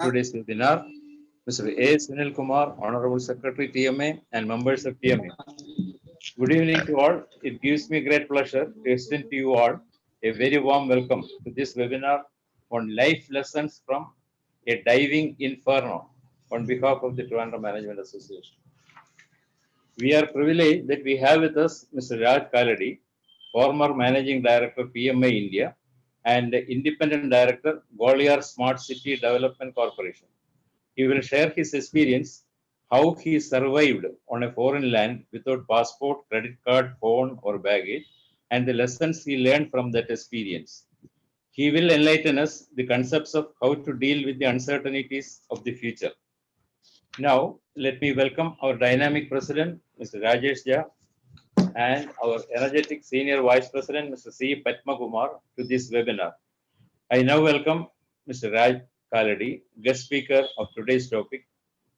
today's webinar, Mr. A. Sunil Kumar, Honorable Secretary TMA and members of TMA. Good evening to all. It gives me great pleasure to extend to you all a very warm welcome to this webinar on life lessons from a diving inferno on behalf of the Trivandrum Management Association. We are privileged that we have with us Mr. Raj Kaladi, former Managing Director PMI India and Independent Director Gwalior Smart City Development Corporation. He will share his experience, how he survived on a foreign land without passport, credit card, phone or baggage, and the lessons he learned from that experience. He will enlighten us the concepts of how to deal with the uncertainties of the future. Now, let me welcome our dynamic president, Mr. Rajesh Jha, and our energetic senior vice president, Mr. C. Padma Kumar, to this webinar. I now welcome Mr. Raj Kaladi, guest speaker of today's topic,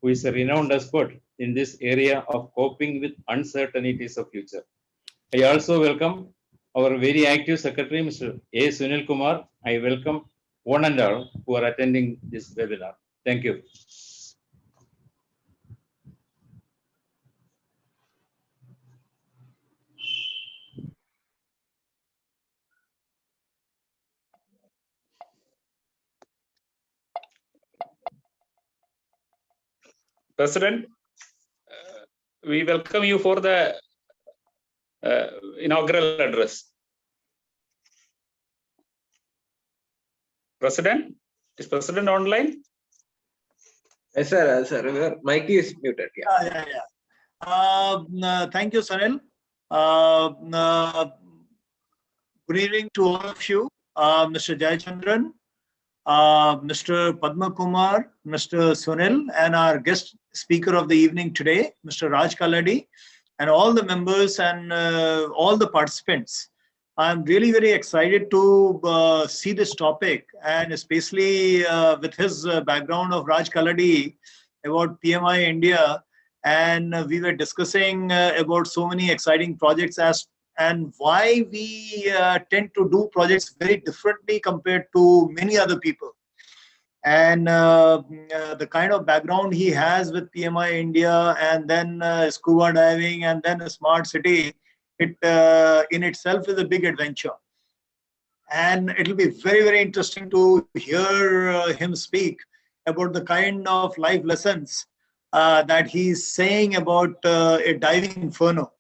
who is a renowned expert in this area of coping with uncertainties of future. I also welcome our very active secretary, Mr. A. Sunil Kumar. I welcome one and all who are attending this webinar. Thank you. President, we welcome you for the inaugural address. President, is President online? Yes, sir. Your mic is muted. Thank you, Sunil. Good evening to all of you, Mr. Jayachandran, Mr. Padma Kumar, Mr. Sunil, and our guest speaker of the evening today, Mr. Raj Kaladi, and all the members and all the participants. I'm really very excited to see this topic, and especially with his background of Raj Kaladi about PMI India, and we were discussing about so many exciting projects and why we tend to do projects very differently compared to many other people. And the kind of background he has with PMI India, and then scuba diving, and then a smart city, it in itself is a big adventure. And it'll be very, very interesting to hear him speak about the kind of life lessons that he's saying about a diving inferno.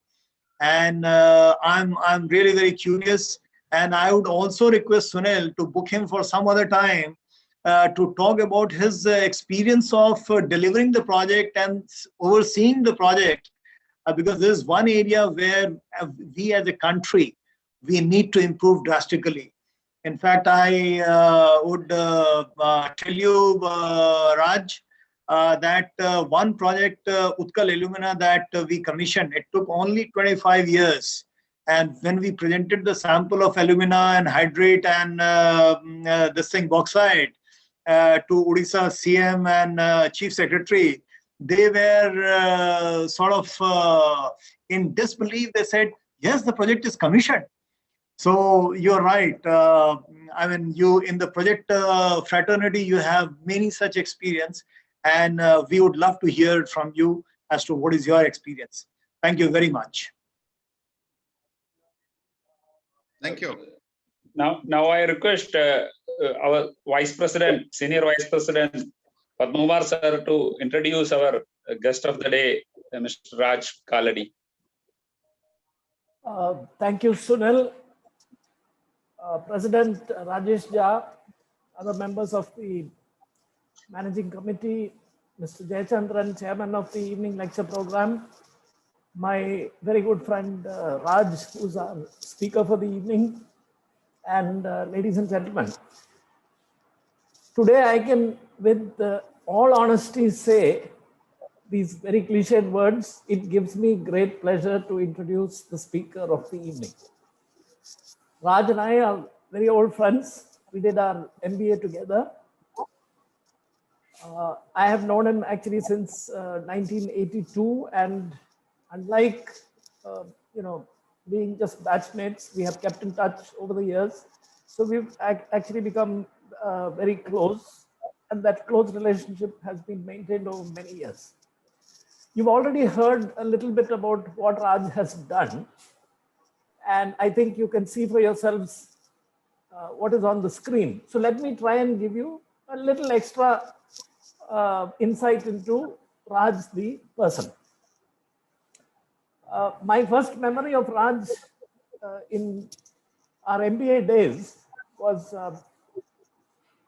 And I'm really very curious, and I would also request Sunil to book him for some other time to talk about his experience of delivering the project and overseeing the project, because this is one area where we as a country, we need to improve drastically. In fact, I would tell you, Raj, that one project, Utkal Illumina, that we commissioned, it took only 25 years. And when we presented the sample of alumina and hydrate and this thing, bauxite, to Odisha CM and Chief Secretary, they were sort of in disbelief. They said, yes, the project is commissioned. So you're right. I mean, you in the project fraternity, you have many such experience. And we would love to hear from you as to what is your experience. Thank you very much. Thank you. Now I request our Vice President, Senior Vice President Padma Kumar sir to introduce our guest of the day, Mr. Raj Kaladi. Thank you, Sunil. President Rajesh Jha, other members of the Managing Committee, Mr. Jayachandran, Chairman of the Evening Lecture Program, my very good friend Raj, who's our speaker for the evening, and ladies and gentlemen. Today I can, with all honesty, say these very cliched words. It gives me great pleasure to introduce the speaker of the evening. Raj and I are very old friends. We did our MBA together. I have known him actually since 1982, and unlike being just batchmates, we have kept in touch over the years. So we've actually become very close. and that close relationship has been maintained over many years. You've already heard a little bit about what Raj has done, and I think you can see for yourselves what is on the screen. So let me try and give you a little extra insight into Raj the person. My first memory of Raj in our MBA days was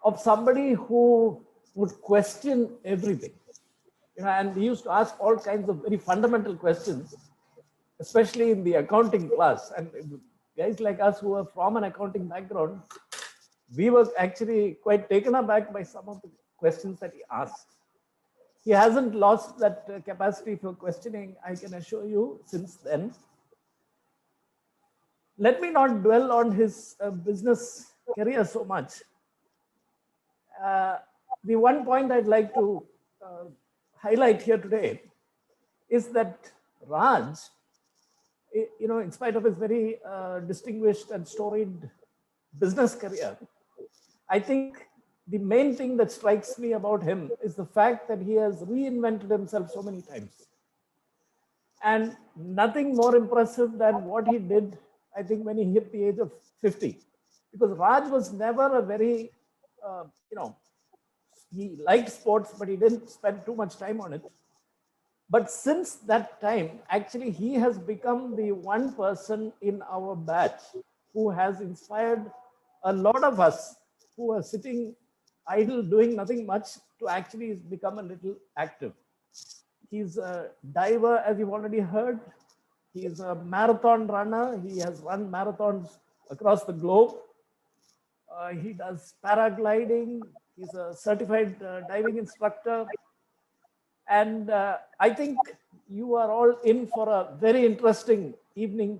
of somebody who would question everything. And he used to ask all kinds of very fundamental questions, especially in the accounting class. And guys like us who are from an accounting background, we were actually quite taken aback by some of the questions that he asked. He hasn't lost that capacity for questioning, I can assure you, since then. Let me not dwell on his business career so much. The one point I'd like to highlight here today is that Raj, in spite of his very distinguished and storied business career, I think the main thing that strikes me about him is the fact that he has reinvented himself so many times. And nothing more impressive than what he did, I think, when he hit the age of 50. Because Raj was never a very, he liked sports, but he didn't spend too much time on it. But since that time, actually, he has become the one person in our batch who has inspired a lot of us who are sitting idle, doing nothing much, to actually become a little active. He's a diver, as you've already heard. He's a marathon runner. He has run marathons across the globe. He does paragliding. He's a certified diving instructor. And I think you are all in for a very interesting evening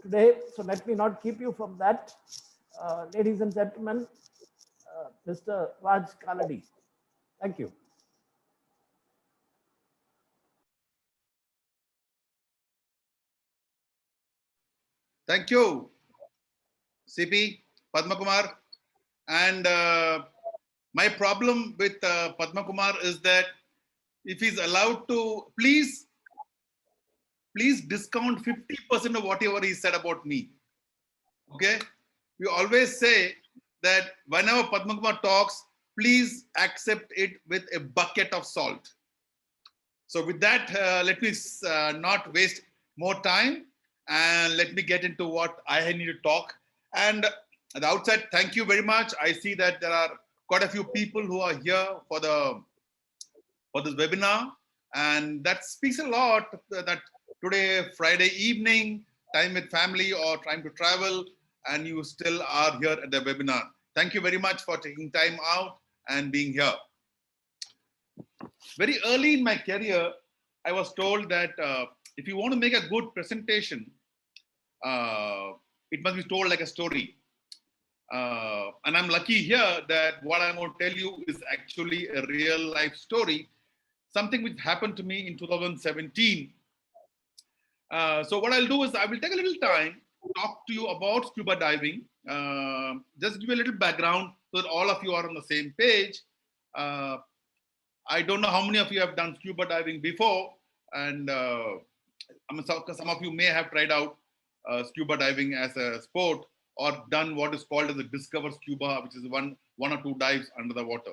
today. So let me not keep you from that. Ladies and gentlemen, Mr. Raj Kaladi. Thank you. Thank you, CP, Padma Kumar. And my problem with Padma Kumar is that if he's allowed to, please discount 50% of whatever he said about me. Okay? We always say that whenever Padma Kumar talks, please accept it with a bucket of salt. So with that, let me not waste more time, and let me get into what I need to talk. And at the outset, thank you very much. I see that there are quite a few people who are here for this webinar, and that speaks a lot that today, Friday evening, time with family or trying to travel, and you still are here at the webinar. Thank you very much for taking time out and being here. Very early in my career, I was told that if you want to make a good presentation, it must be told like a story. And I'm lucky here that what I'm going to tell you is actually a real life story, something which happened to me in 2017. So what I'll do is I will take a little time to talk to you about scuba diving, just give you a little background so that all of you are on the same page. I don't know how many of you have done scuba diving before, and some of you may have tried out scuba diving as a sport, or done what is called as a discover scuba, which is one or two dives under the water.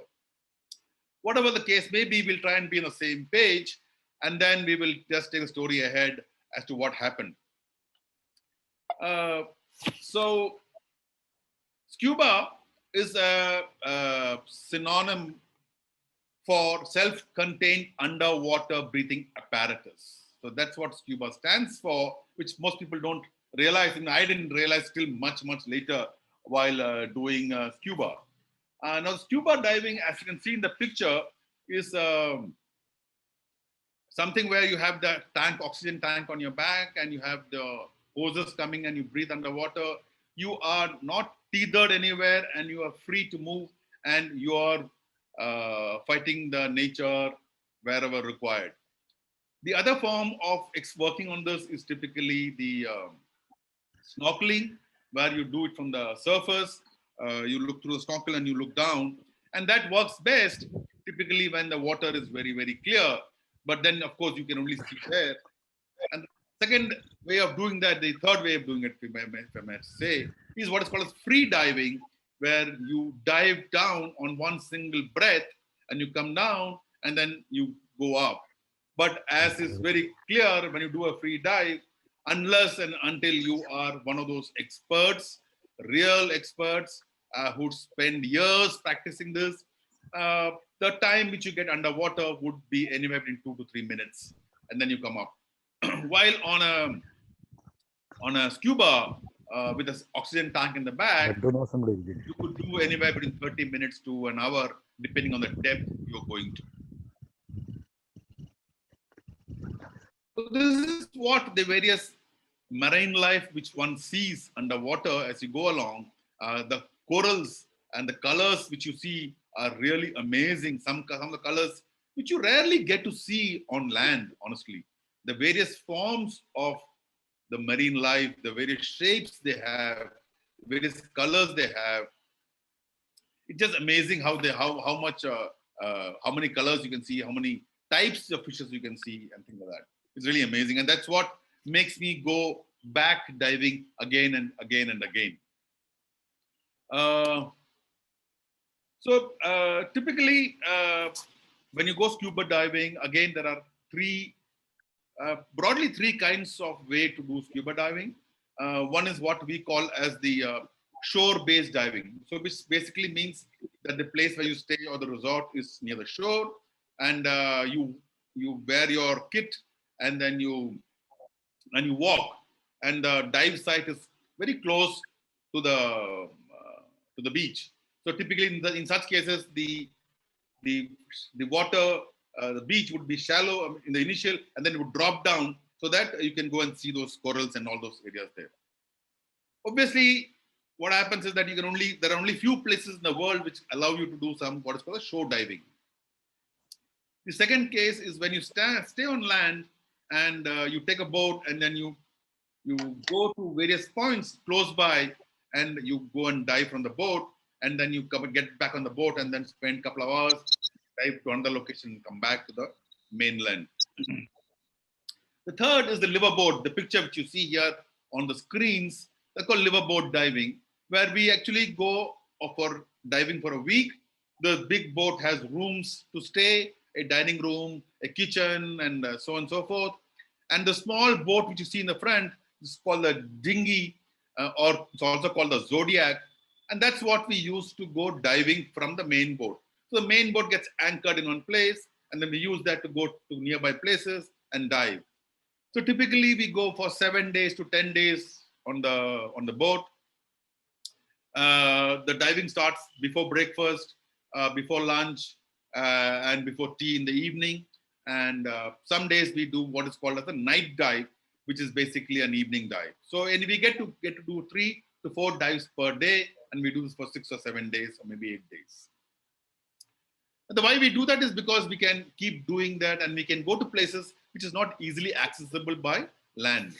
Whatever the case may be, we'll try and be on the same page, and then we will just take the story ahead as to what happened. So scuba is a synonym for self-contained underwater breathing apparatus. So that's what scuba stands for, which most people don't realize, and I didn't realize till much later while doing scuba. Now, scuba diving, as you can see in the picture, is something where you have the oxygen tank on your back, and you have the hoses coming and you breathe underwater. You are not tethered anywhere, and you are free to move, and you are fighting the nature wherever required. The other form of working on this is typically the snorkeling, where you do it from the surface. You look through the snorkel and you look down. And that works best typically when the water is very, very clear. But then, of course, you can only see there. And the second way of doing that, the third way of doing it, if I may say, is what is called as free diving, where you dive down on one single breath and you come down and then you go up. But as is very clear, when you do a free dive, unless and until you are one of those experts, real experts who spend years practicing this, the time which you get underwater would be anywhere between 2 to 3 minutes, and then you come up. While on a scuba with an oxygen tank in the back, you could do anywhere between 30 minutes to an hour, depending on the depth you're going to. So this is what the various marine life which one sees underwater as you go along. The corals and the colors which you see are really amazing. Some of the colors which you rarely get to see on land, honestly. The various forms of the marine life, the various shapes they have, various colors they have. It's just amazing how many colors you can see, how many types of fishes you can see, and things like that. It's really amazing, and that's what makes me go back diving again and again and again. Typically, when you go scuba diving, again, there are broadly three kinds of way to do scuba diving. One is what we call as the shore-based diving. So which basically means that the place where you stay or the resort is near the shore, and you wear your kit, and then you walk, and the dive site is very close to the beach. So typically in such cases, the water, the beach would be shallow in the initial, and then it would drop down so that you can go and see those corals and all those areas there. Obviously, what happens is that there are only few places in the world which allow you to do what is called a shore diving. The second case is when you stay on land and you take a boat, and then you go to various points close by, and you go and dive from the boat, and then you come and get back on the boat, and then spend a couple of hours, dive to another location, and come back to the mainland. The third is the liverboat. The picture which you see here on the screens, they're called liverboat diving, where we actually go for diving for a week. The big boat has rooms to stay, a dining room, a kitchen, and so on and so forth. And the small boat which you see in the front is called the dinghy, or it's also called the Zodiac. And that's what we use to go diving from the main boat. So the main boat gets anchored in one place, and then we use that to go to nearby places and dive. So typically we go for 7 days to 10 days on the boat. The diving starts before breakfast, before lunch, and before tea in the evening. And some days we do what is called as a night dive, which is basically an evening dive. So, and we get to do 3 to 4 dives per day, and we do this for 6 or 7 days, or maybe 8 days. And the why we do that is because we can keep doing that, and we can go to places which is not easily accessible by land.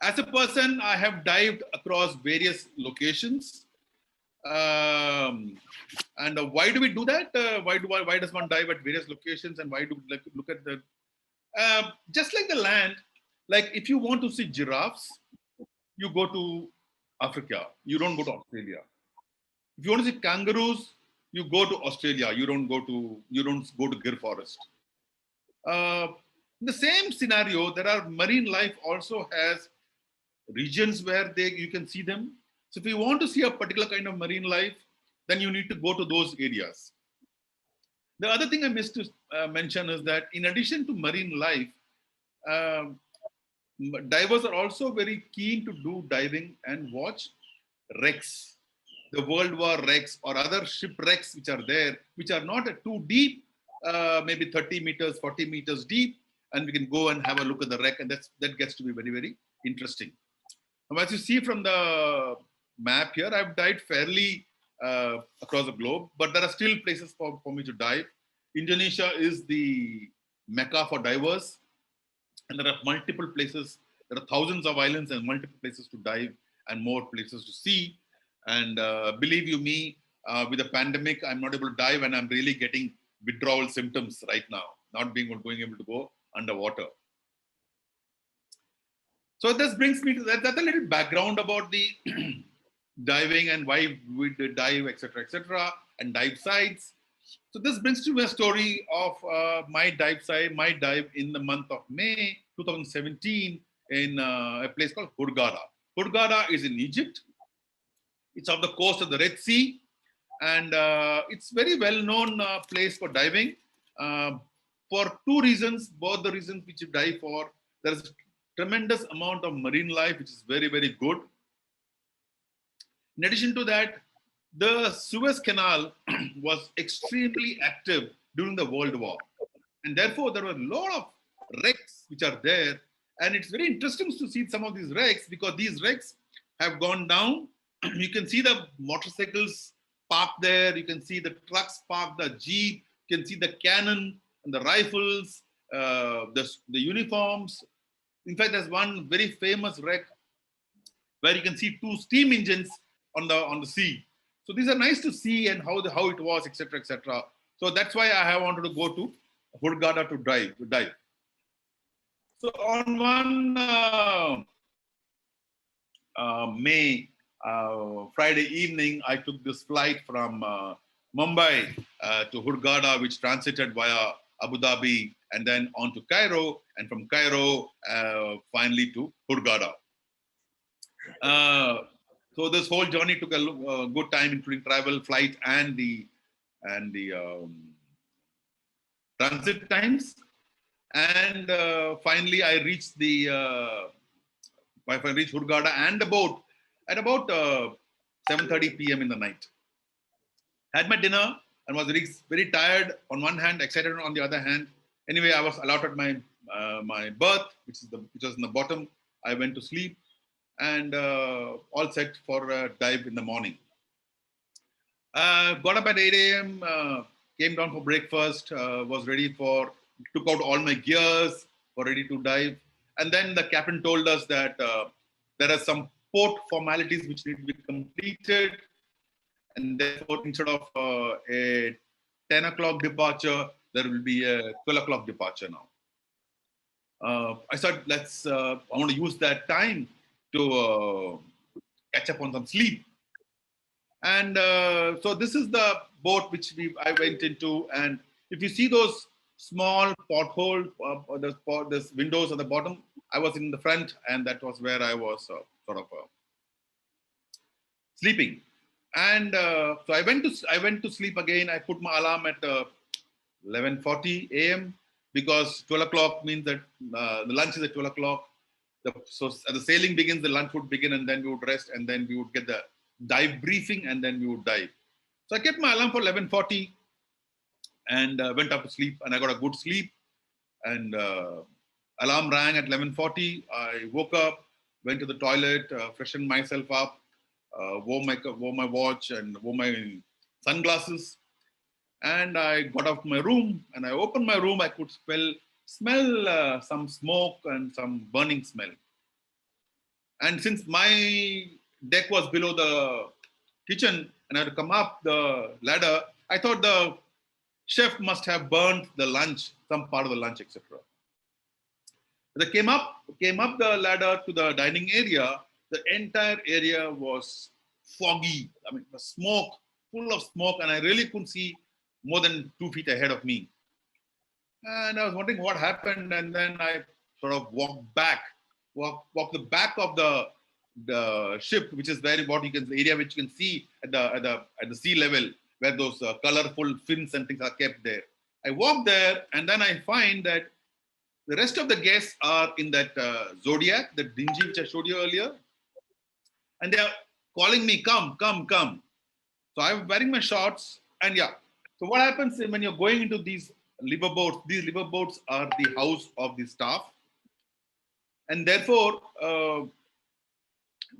As a person, I have dived across various locations. And why do we do that? Why does one dive at various locations, and why do we look at the just like the land? Like if you want to see giraffes, you go to Africa. You don't go to Australia. If you want to see kangaroos, you go to Australia. You don't go to Gir Forest. In the same scenario, there are marine life also has regions where you can see them. So if you want to see a particular kind of marine life, then you need to go to those areas. The other thing I missed to mention is that in addition to marine life, divers are also very keen to do diving and watch wrecks, the World War wrecks or other shipwrecks which are there, which are not too deep, maybe 30 meters, 40 meters deep, and we can go and have a look at the wreck, and that gets to be very, very interesting. Now, as you see from the map here, I've dived fairly across the globe, but there are still places for me to dive. Indonesia is the mecca for divers, and there are multiple places. There are thousands of islands and multiple places to dive and more places to see. And believe you me, with the pandemic, I'm not able to dive, and I'm really getting withdrawal symptoms right now, not being able to go underwater. So this brings me to that. That's a little background about the diving and why we dive, etc., and dive sites. So this brings to a story of my dive in the month of May 2017 in a place called Hurghada. Hurghada is in Egypt. It's off the coast of the Red Sea, and it's very well-known place for diving for two reasons. Both the reasons which you dive for, there is a tremendous amount of marine life, which is very, very good. In addition to that, the Suez Canal was extremely active during the World War. And therefore, there were a lot of wrecks which are there. And it's very interesting to see some of these wrecks because these wrecks have gone down. You can see the motorcycles parked there. You can see the trucks parked, the Jeep. You can see the cannon and the rifles, the uniforms. In fact, there's one very famous wreck where you can see two steam engines on the sea. So these are nice to see and how it was, etc., etc. So that's why I have wanted to go to Hurghada to dive. So on one May Friday evening, I took this flight from Mumbai to Hurghada, which transited via Abu Dhabi and then on to Cairo, and from Cairo finally to Hurghada. So this whole journey took a good time, including travel, flight, and the transit times. And finally, I reached Hurghada and the boat at about 7:30 p.m. in the night. Had my dinner and was very, very tired on one hand, excited on the other hand. Anyway, I was allotted my berth, which was in the bottom. I went to sleep and all set for a dive in the morning. Got up at 8 a.m., came down for breakfast, was ready took out all my gears, were ready to dive. And then the captain told us that there are some port formalities which need to be completed. And therefore, instead of a 10 o'clock departure, there will be a 12 o'clock departure now. I thought, I want to use that time to catch up on some sleep. And so this is the boat which I went into. And if you see those small porthole, there's windows at the bottom, I was in the front, and that was where I was sort of sleeping. And so I went to sleep again. I put my alarm at 11:40 a.m. because 12 o'clock means that the lunch is at 12 o'clock. So as the sailing begins, the lunch would begin, and then we would rest, and then we would get the dive briefing, and then we would dive. So I kept my alarm for 11:40 and went up to sleep, and I got a good sleep. And alarm rang at 11:40. I woke up, went to the toilet, freshened myself up, wore my watch and wore my sunglasses. And I got out of my room, and I opened my room. I could smell some smoke and some burning smell. And since my deck was below the kitchen and I had to come up the ladder, I thought the chef must have burnt the lunch, some part of the lunch, etc. As I came up the ladder to the dining area, the entire area was foggy. I mean, the smoke, full of smoke, and I really couldn't see more than 2 feet ahead of me. And I was wondering what happened, and then I sort of walked the back of the ship, which is the area which you can see at the sea level, where those colorful fins and things are kept there. I walked there, and then I find that the rest of the guests are in that Zodiac, the dinghy which I showed you earlier, and they are calling me, come, come, come. So I'm wearing my shorts, and yeah. So what happens when you're going into these liver boats? These liver boats are the house of the staff, and therefore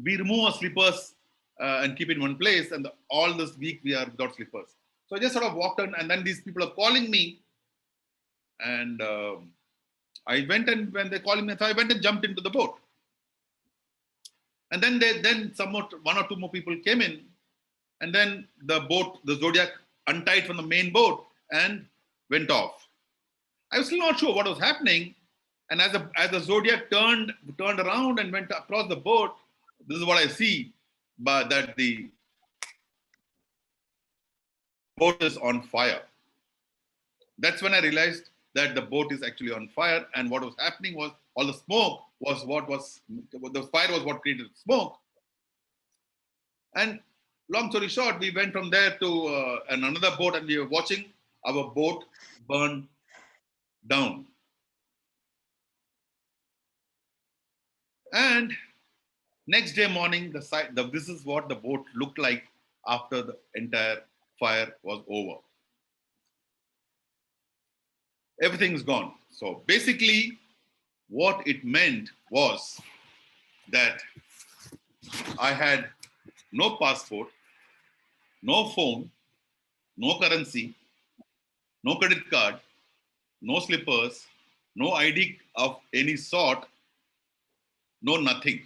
we remove our slippers and keep it in one place. And all this week we are without slippers. So I just sort of walked in, and then these people are calling me, and I went, and when they're calling me, so I went and jumped into the boat. And then somewhat one or two more people came in, And then the boat, the Zodiac, untied from the main boat and went off. I was still not sure what was happening. And as the Zodiac turned around and went across the boat, this is what I see, but that the boat is on fire. That's when I realized that the boat is actually on fire, and what was happening was all the smoke was the fire was what created smoke. And long story short, we went from there to another boat, and we were watching our boat burn down. And next day morning, this is what the boat looked like after the entire fire was over. Everything's gone. So basically, what it meant was that I had no passport, no phone, no currency, no credit card, no slippers, no ID of any sort, no nothing,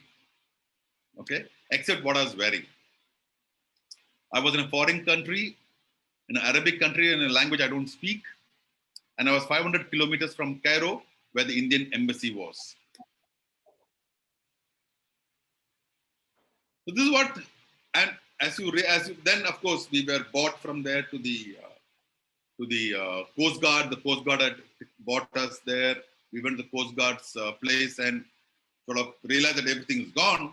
okay, except what I was wearing. I was in a foreign country, in an Arabic country, in a language I don't speak, and I was 500 kilometers from Cairo, where the Indian embassy was. So this is what, and then of course we were bought from there to the Coast Guard. The Coast Guard had bought us there. We went to the Coast Guard's place and sort of realized that everything is gone.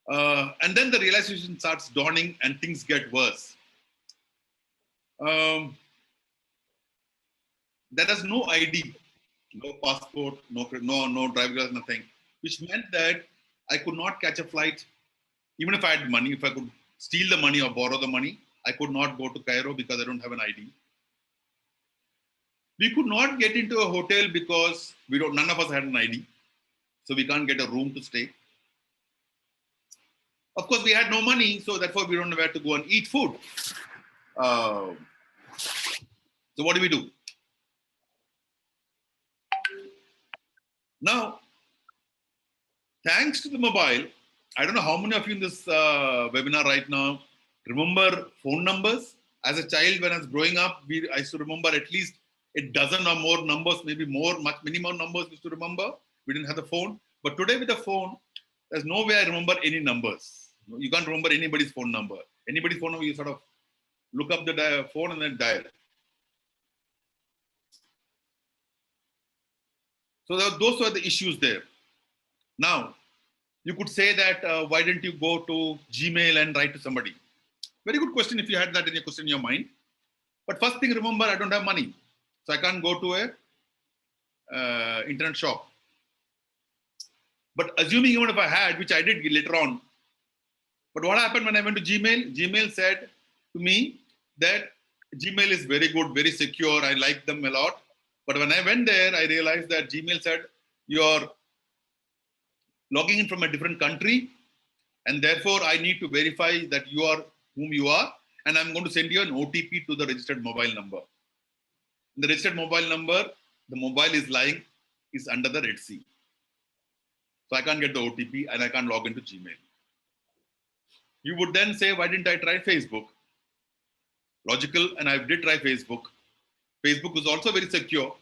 And then the realization starts dawning and things get worse. There is no ID, no passport, no driver's license, nothing, which meant that I could not catch a flight. Even if I had money, if I could steal the money or borrow the money, I could not go to Cairo because I don't have an ID. We could not get into a hotel because none of us had an ID. So we can't get a room to stay. Of course, we had no money, so therefore we don't know where to go and eat food. So what do we do? Now, thanks to the mobile, I don't know how many of you in this webinar right now remember phone numbers. As a child, when I was growing up, I used to remember at least a dozen or more numbers, maybe many more numbers we used to remember. We didn't have the phone. But today with the phone, there's no way I remember any numbers. You can't remember anybody's phone number. Anybody's phone number, you sort of look up the phone and then dial. So those were the issues there. Now, you could say that, why didn't you go to Gmail and write to somebody? Very good question if you had that in your mind. But first thing, remember, I don't have money. So I can't go to a internet shop. But assuming even if I had, which I did later on, but what happened when I went to Gmail? Gmail said to me that Gmail is very good, very secure. I like them a lot. But when I went there, I realized that Gmail said, you're logging in from a different country. And therefore, I need to verify that you are whom you are. And I'm going to send you an OTP to the registered mobile number. The registered mobile number, the mobile is under the Red Sea. So I can't get the OTP and I can't log into Gmail. You would then say, why didn't I try Facebook? Logical, and I did try Facebook. Facebook was also very secure.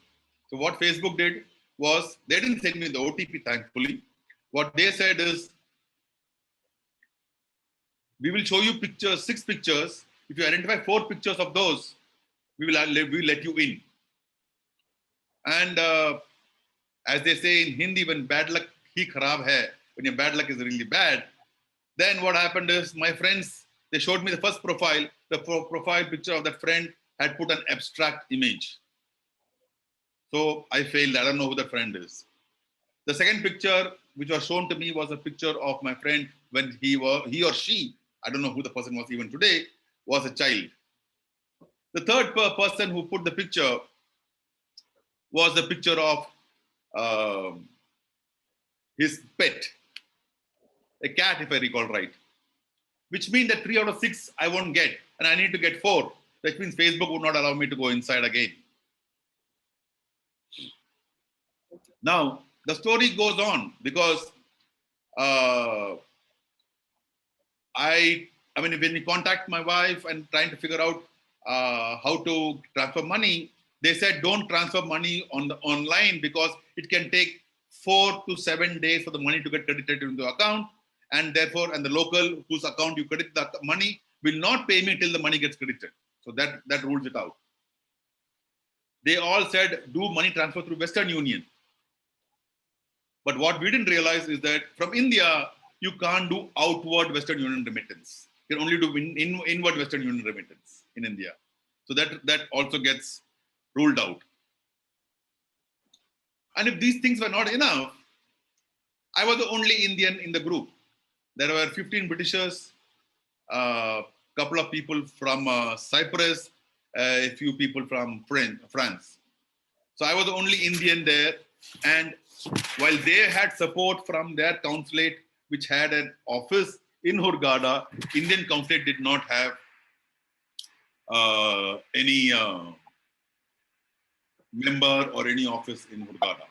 So what Facebook did was, they didn't send me the OTP, thankfully. What they said is, we will show you pictures, 6 pictures. If you identify 4 pictures of those, we will let you in. And as they say in Hindi, when bad luck hi kharab hai, when your bad luck is really bad, then what happened is my friends, they showed me the first profile. The profile picture of that friend had put an abstract image. So I failed. I don't know who the friend is. The second picture, which was shown to me, was a picture of my friend when he or she, I don't know who the person was even today, was a child. The third person who put the picture was a picture of his pet, a cat, if I recall right, which means that 3 out of 6 I won't get, and I need to get 4. That means Facebook would not allow me to go inside again. Now, the story goes on because I I mean, when we contact my wife and trying to figure out how to transfer money, they said don't transfer money on the online because it can take 4 to 7 days for the money to get credited into the account, and therefore, and the local whose account you credit the money will not pay me till the money gets credited. So that rules it out. They all said do money transfer through Western Union. But what we didn't realize is that from India, you can't do outward Western Union remittance. You can only do inward Western Union remittance in India. So that also gets ruled out. And if these things were not enough, I was the only Indian in the group. There were 15 Britishers, a couple of people from Cyprus, a few people from France. So I was the only Indian there. And while they had support from their consulate, which had an office in Hurghada, Indian consulate did not have any member or any office in Hurghada.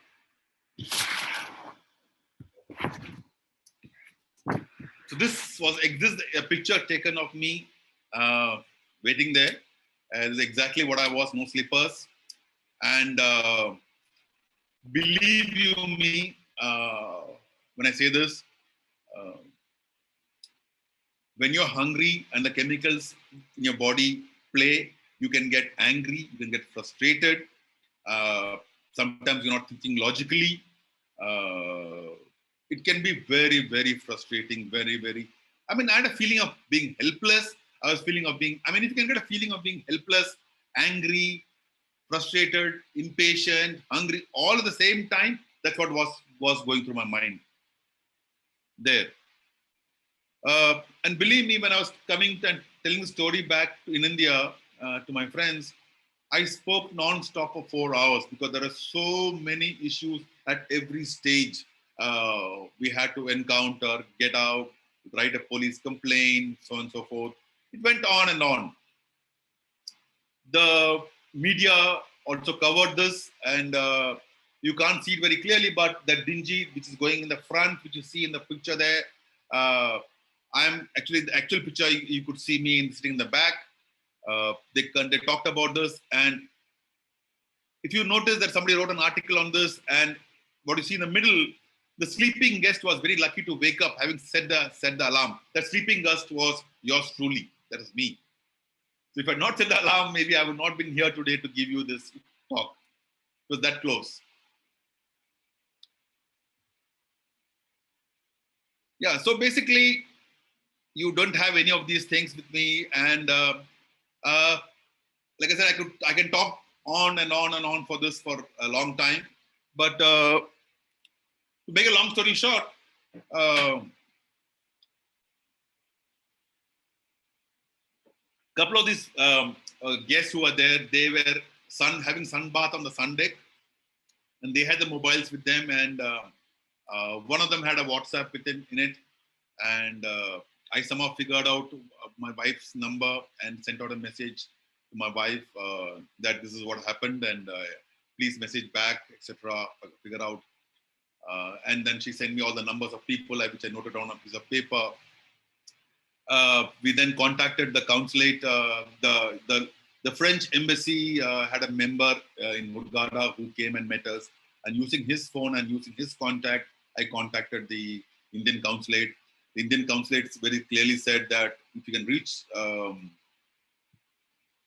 So this was a picture taken of me waiting there. This is exactly what I was, no slippers. And believe you me, when I say this, when you're hungry and the chemicals in your body play, you can get angry, you can get frustrated. Sometimes you're not thinking logically. It can be very, very frustrating, very, very. I mean, I had a feeling of being helpless. I was feeling of being, I mean, if you can get a feeling of being helpless, angry, frustrated, impatient, hungry, all at the same time, that's what was going through my mind there. And believe me, when I was coming and telling the story back in India to my friends, I spoke non-stop for 4 hours because there are so many issues at every stage. We had to encounter, get out, write a police complaint, so on and so forth. It went on and on. The media also covered this, and you can't see it very clearly, but the dingy, which is going in the front, which you see in the picture there, I'm actually, the actual picture, you could see me sitting in the back. They talked about this, and if you notice that somebody wrote an article on this, and what you see in the middle, the sleeping guest was very lucky to wake up having set the alarm. That sleeping guest was yours truly. That is me. So if I had not set the alarm, maybe I would not have been here today to give you this talk. It was that close. Yeah, so basically, you don't have any of these things with me, and like I said, I can talk on and on and on for this for a long time, but to make a long story short, couple of these guests who were there, they were having sun bath on the sun deck, and they had the mobiles with them, and one of them had a WhatsApp with him in it, and I somehow figured out my wife's number and sent out a message to my wife that this is what happened, and please message back, etc. Figure out, and then she sent me all the numbers of people which I noted on a piece of paper. We then contacted the consulate. The French embassy had a member in Hurghada who came and met us, and using his phone and using his contact, I contacted the Indian consulate. The Indian consulate very clearly said that if you can reach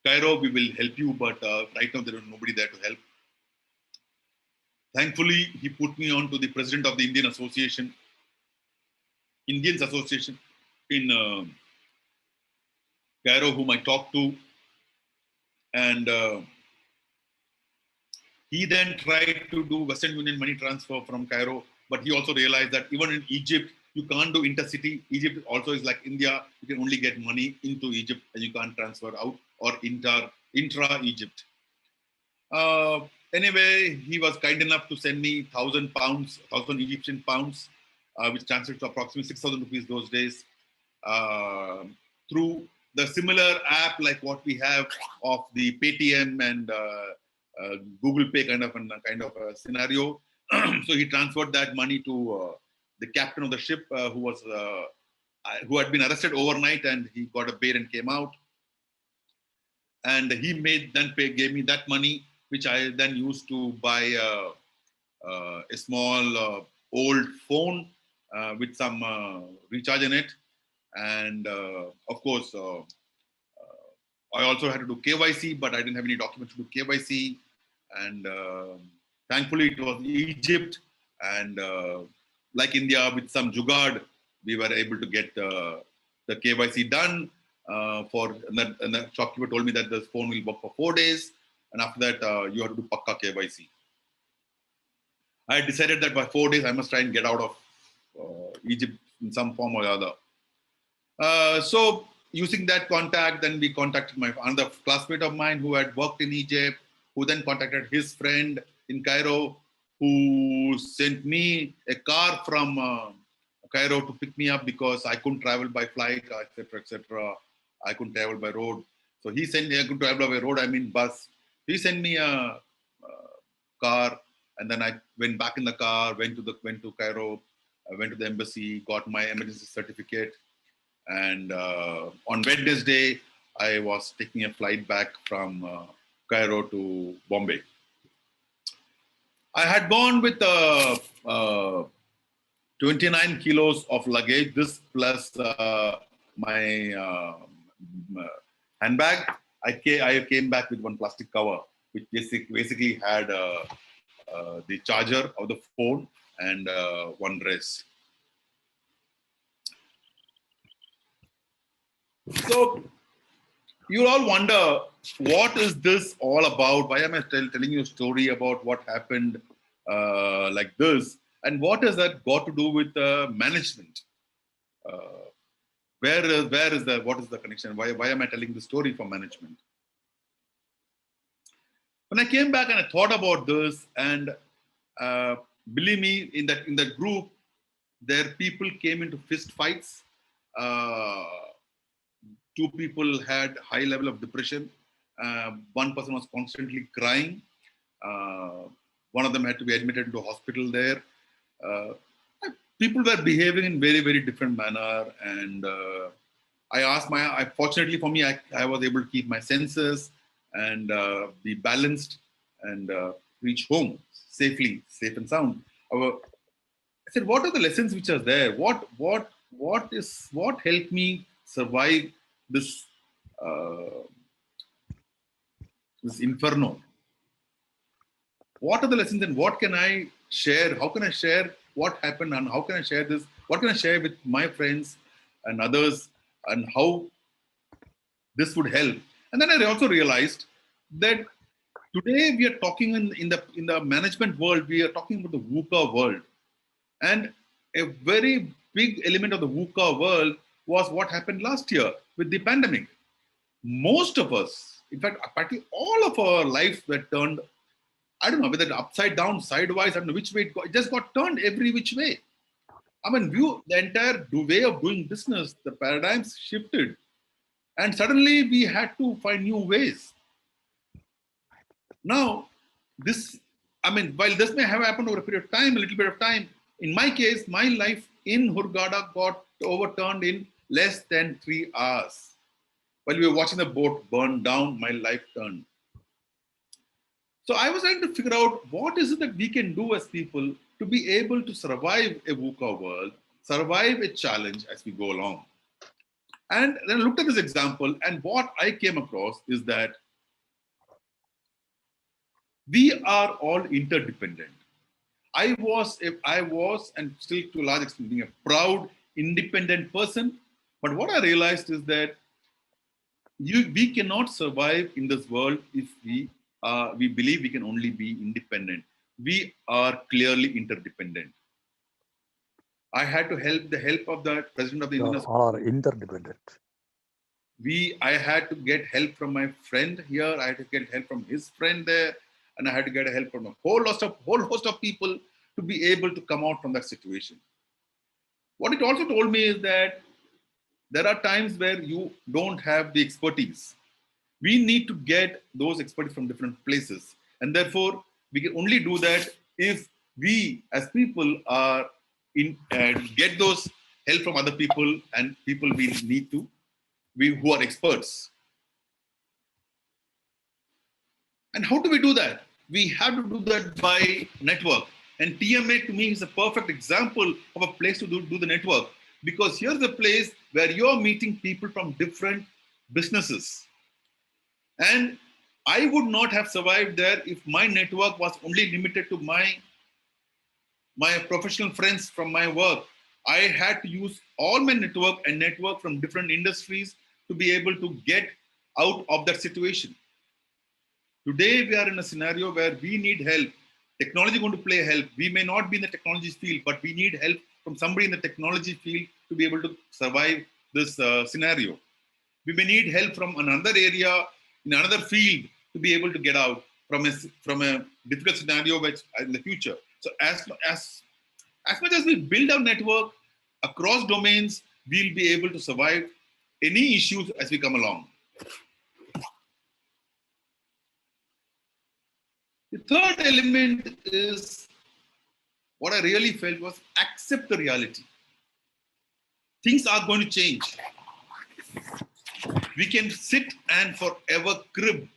Cairo, we will help you, but right now there is nobody there to help. Thankfully, he put me on to the president of the Indians Association in Cairo, whom I talked to, and he then tried to do Western Union money transfer from Cairo, but he also realized that even in Egypt, you can't do intercity. Egypt also is like India. You can only get money into Egypt and you can't transfer out or intra-Egypt. Anyway, he was kind enough to send me 1,000 pounds, 1,000 Egyptian pounds, which translates to approximately 6,000 rupees those days, through the similar app like what we have of the Paytm and Google Pay kind of a scenario. So he transferred that money to the captain of the ship, who was who had been arrested overnight, and he got a bail and came out. And he gave me that money, which I then used to buy a small old phone with some recharge in it. And of course, I also had to do KYC, but I didn't have any documents to do KYC. And thankfully, it was Egypt. And like India, with some jugaad, we were able to get the KYC done. And the shopkeeper told me that the phone will work for 4 days. And after that, you have to do Pakka KYC. I decided that by 4 days, I must try and get out of Egypt in some form or other. So using that contact, then we contacted another classmate of mine who had worked in Egypt, who then contacted his friend in Cairo, who sent me a car from Cairo to pick me up because I couldn't travel by flight, etc., etc. I couldn't travel by road. So he sent me, I couldn't travel by road, I mean bus. He sent me a car, and then I went back in the car, went to Cairo, I went to the embassy, got my emergency certificate. And on Wednesday, I was taking a flight back from Cairo to Bombay. I had gone with 29 kilos of luggage, this plus my handbag. I came back with one plastic cover, which basically had the charger of the phone and one dress. So you all wonder, what is this all about? Why am I telling you a story about what happened like this? And what has that got to do with management? What is the connection? Why am I telling the story for management? When I came back and I thought about this, and believe me, in that group, people came into fist fights. 2 people had high level of depression. One person was constantly crying. One of them had to be admitted into hospital there. People were behaving in very, very different manner. And fortunately for me, I was able to keep my senses and be balanced and reach home safely, safe and sound. I said, what are the lessons which are there? What helped me survive this inferno? What are the lessons, and what can I share? How can I share what happened, and how can I share this? What can I share with my friends and others, and how this would help? And then I also realized that today we are talking in the management world, we are talking about the VUCA world. And a very big element of the VUCA world was what happened last year with the pandemic. Most of us, in fact, practically all of our lives were turned, I don't know whether upside down, sideways, I don't know which way it just got turned every which way. I mean, the entire way of doing business, the paradigms shifted. And suddenly we had to find new ways. Now, while this may have happened over a period of time, a little bit of time, in my case, my life in Hurghada got overturned in less than 3 hours. While we were watching the boat burn down, my life turned. So I was trying to figure out what is it that we can do as people to be able to survive a VUCA world, survive a challenge as we go along. And then I looked at this example, and what I came across is that we are all interdependent. I was and still to a large extent being a proud, independent person. But what I realized is that we cannot survive in this world if we believe we can only be independent. We are clearly interdependent. I had to the help of the president of the Indian all are interdependent. I had to get help from my friend here. I had to get help from his friend there. And I had to get help from a whole host of people to be able to come out from that situation. What it also told me is that there are times where you don't have the expertise. We need to get those expertise from different places. And therefore, we can only do that if we as people are get those help from other people and people we need to, who are experts. And how do we do that? We have to do that by network. And TMA to me is a perfect example of a place to do the network, because here's a place where you're meeting people from different businesses. And I would not have survived there if my network was only limited to my professional friends from my work. I had to use all my network from different industries to be able to get out of that situation. Today, we are in a scenario where we need help. Technology is going to play help. We may not be in the technology field, but we need help from somebody in the technology field to be able to survive this scenario. We may need help from another area, in another field, to be able to get out from a difficult scenario in the future. So as much as we build our network across domains, we'll be able to survive any issues as we come along. The third element is what I really felt was accept the reality. Things are going to change. We can sit and forever crib.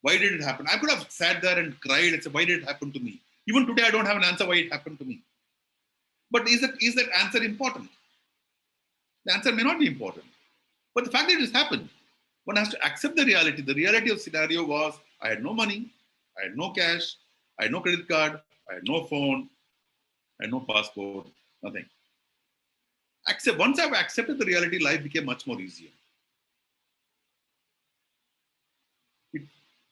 Why did it happen? I could have sat there and cried and said, why did it happen to me? Even today, I don't have an answer why it happened to me. But is that answer important? The answer may not be important. But the fact that it has happened, one has to accept the reality. The reality of the scenario was I had no money, I had no cash, I had no credit card, I had no phone, I had no passport, nothing. Once I've accepted the reality, life became much more easier.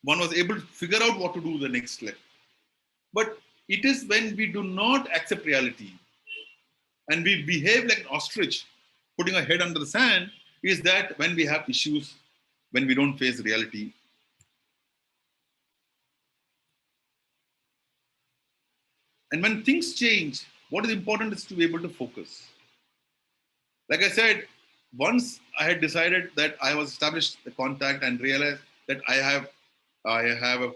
One was able to figure out what to do the next step. But it is when we do not accept reality and we behave like an ostrich, putting our head under the sand, is that when we have issues, when we don't face reality. And when things change, what is important is to be able to focus. Like I said, once I had decided that I was established the contact and realized that I have a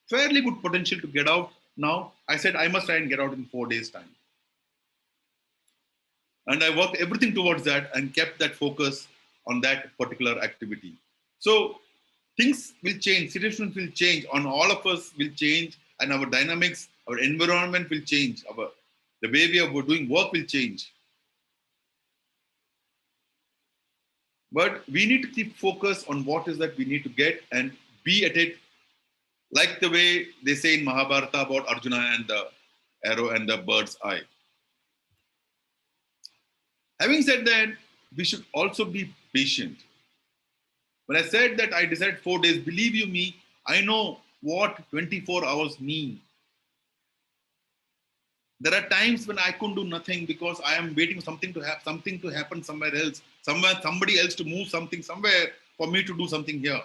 fairly good potential to get out now, I said I must try and get out in 4 days' time. And I worked everything towards that and kept that focus on that particular activity. So things will change, situations will change, on all of us will change, and our dynamics, our environment will change, the way we are doing work will change. But we need to keep focus on what is that we need to get and be at it, like the way they say in Mahabharata about Arjuna and the arrow and the bird's eye. Having said that, we should also be patient. When I said that I decided 4 days, believe you me, I know what 24 hours mean. There are times when I couldn't do nothing because I am waiting for something to happen somewhere else, somebody else to move something somewhere for me to do something here.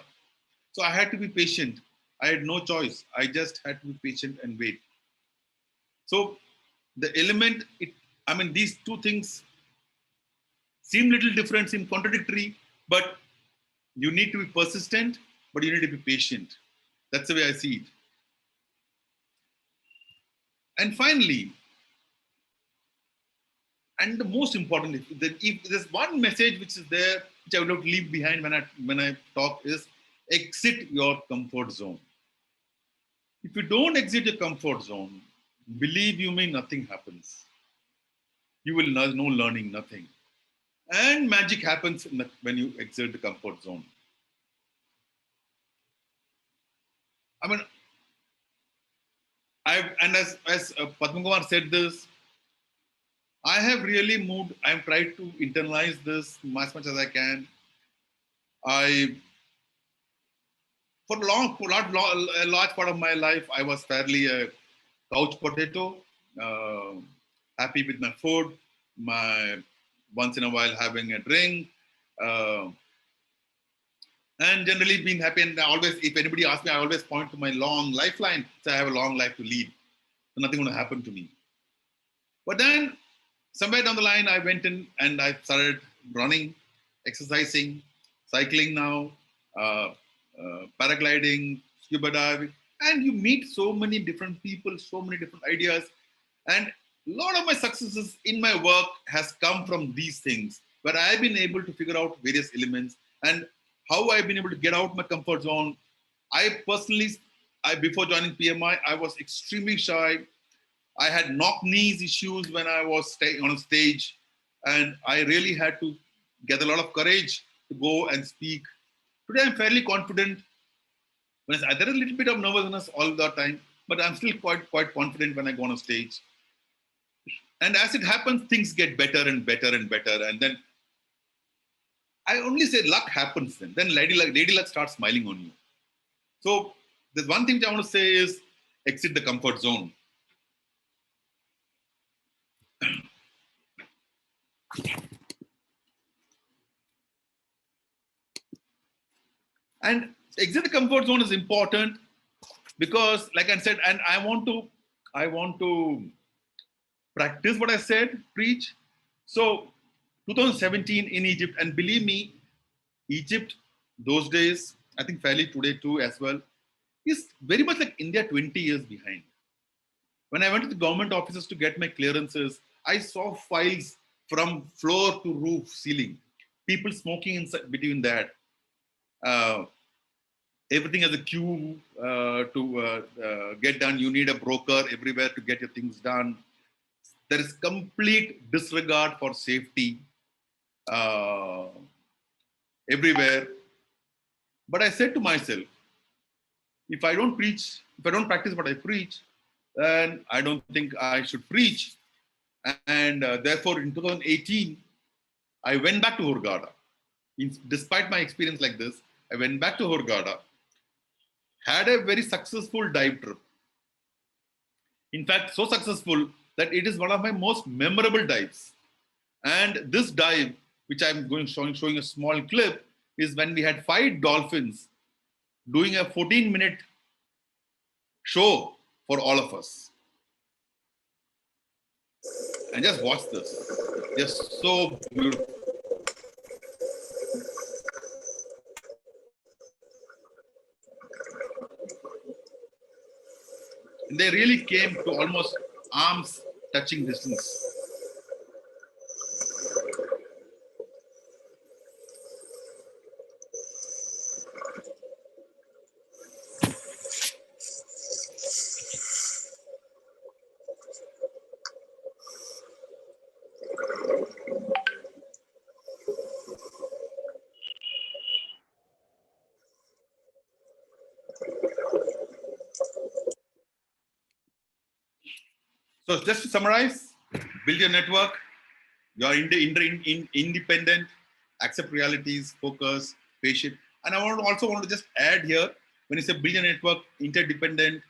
So I had to be patient. I had no choice. I just had to be patient and wait. So the element, these two things seem little different, seem contradictory, but you need to be persistent, but you need to be patient. That's the way I see it. And finally, and the most important, if there's one message which is there, which I would have to leave behind when I talk, is exit your comfort zone. If you don't exit your comfort zone, believe you me, nothing happens. You will know no learning, nothing. And magic happens when you exit the comfort zone. As Padma Kumar said this, I have really moved. I've tried to internalize this as much as I can. For a large part of my life, I was fairly a couch potato, happy with my food, once in a while having a drink, and generally being happy. And always, if anybody asks me, I always point to my long lifeline. So I have a long life to lead. So nothing going to happen to me. But then somewhere down the line, I went in and I started running, exercising, cycling now, paragliding, scuba diving, and you meet so many different people, so many different ideas. And lot of my successes in my work has come from these things, where I've been able to figure out various elements and how I've been able to get out my comfort zone. I personally, before joining PMI, I was extremely shy. I had knock knees issues when I was on a stage, and I really had to get a lot of courage to go and speak. Today, I'm fairly confident. There is a little bit of nervousness all the time, but I'm still quite confident when I go on a stage. And as it happens, things get better and better and better. And then I only say luck happens then. Then lady luck starts smiling on you. So there's one thing I want to say is exit the comfort zone. And exit the comfort zone is important because, like I said, and I want to practice what I said, preach. So 2017 in Egypt, and believe me, Egypt those days, I think fairly today too as well, is very much like India 20 years behind. When I went to the government offices to get my clearances, I saw files from floor to roof, ceiling, people smoking inside between that. Everything has a queue to get done. You need a broker everywhere to get your things done. There is complete disregard for safety everywhere. But I said to myself, if I don't practice what I preach, then I don't think I should preach. And therefore, in 2018, I went back to Hurghada. Despite my experience like this, I went back to Hurghada, had a very successful dive trip. In fact, so successful that it is one of my most memorable dives. And this dive, which I'm showing a small clip, is when we had 5 dolphins doing a 14-minute show for all of us. And just watch this. They're so beautiful. And they really came to almost arms touching distance. So just to summarize, build your network, you're independent, accept realities, focus, patient. And I also want to just add here, when you say build your network, interdependent,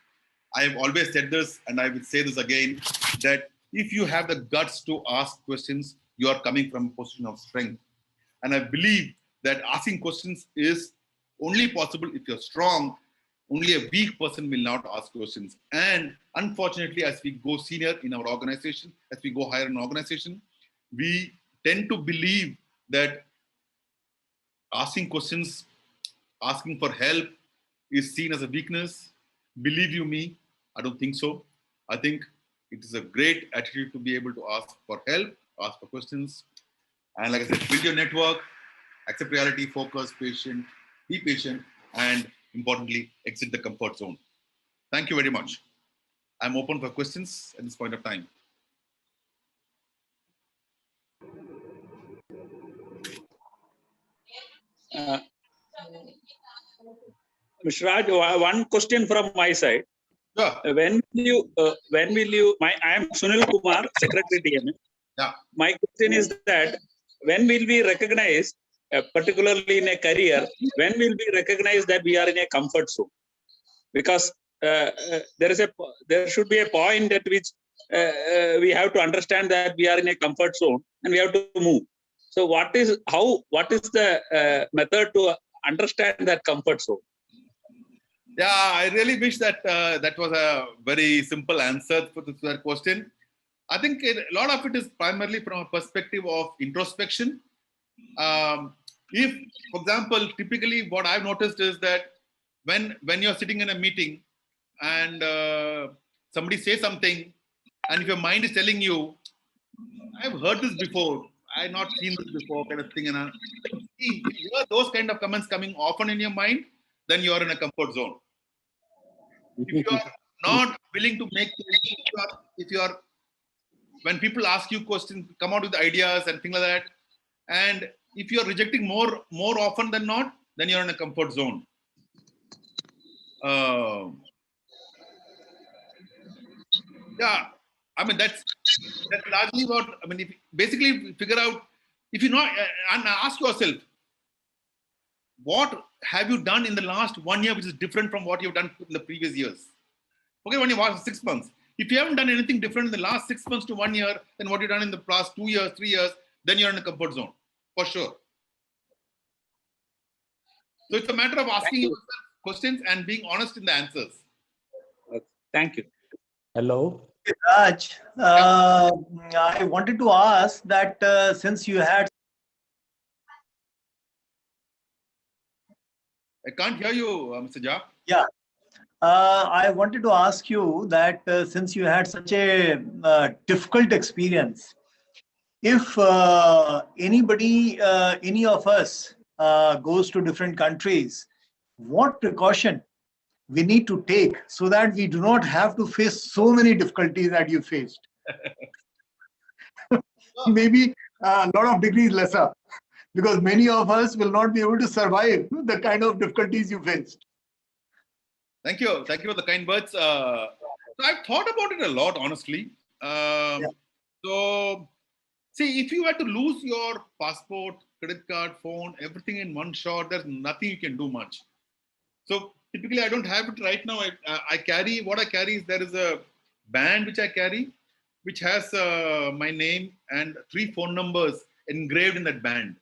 I have always said this, and I will say this again, that if you have the guts to ask questions, you are coming from a position of strength. And I believe that asking questions is only possible if you're strong. Only a weak person will not ask questions. And unfortunately, as we go senior in our organization, as we go higher in organization, we tend to believe that asking questions, asking for help is seen as a weakness. Believe you me, I don't think so. I think it is a great attitude to be able to ask for help, ask for questions. And like I said, build your network, accept reality, focus, be patient, and importantly, exit the comfort zone. Thank you very much. I'm open for questions at this point of time. Mr. Raj, one question from my side. Sure. When will you, I am Sunil Kumar, Secretary TMA. Yeah. My question is that when will we recognize, particularly in a career, when will we recognize that we are in a comfort zone? Because there should be a point at which we have to understand that we are in a comfort zone and we have to move. So what is the method to understand that comfort zone? Yeah, I really wish that that was a very simple answer to that question. I think a lot of it is primarily from a perspective of introspection. If, for example, typically what I've noticed is that when you're sitting in a meeting and somebody says something And if your mind is telling you, I've heard this before, I've not seen this before, kind of thing. And if you hear those kind of comments coming often in your mind, then you are in a comfort zone. If you are not willing to make, if you are, when people ask you questions, come out with ideas and things like that, and if you are rejecting more often than not, then you're in a comfort zone. Yeah, I mean that's largely what I mean. If basically figure out if you know and ask yourself, what have you done in the last 1 year which is different from what you've done in the previous years? Okay, when you watch 6 months, if you haven't done anything different in the last 6 months to 1 year than what you've done in the past 2 years, 3 years, then you're in a comfort zone for sure. So it's a matter of asking yourself questions and being honest in the answers. Thank you. Hello. Raj, I wanted to ask that since you had. I can't hear you, Mr. Jha. Yeah. I wanted to ask you that since you had such a difficult experience, if anybody, any of us goes to different countries, what precaution we need to take so that we do not have to face so many difficulties that you faced? Maybe a lot of degrees lesser, because many of us will not be able to survive the kind of difficulties you faced. Thank you. Thank you for the kind words. So I've thought about it a lot, honestly. So, see, if you had to lose your passport, credit card, phone, everything in one shot, there's nothing you can do much. So typically, I don't have it right now. I carry, what I carry is there is a band which I carry, which has my name and 3 phone numbers engraved in that band.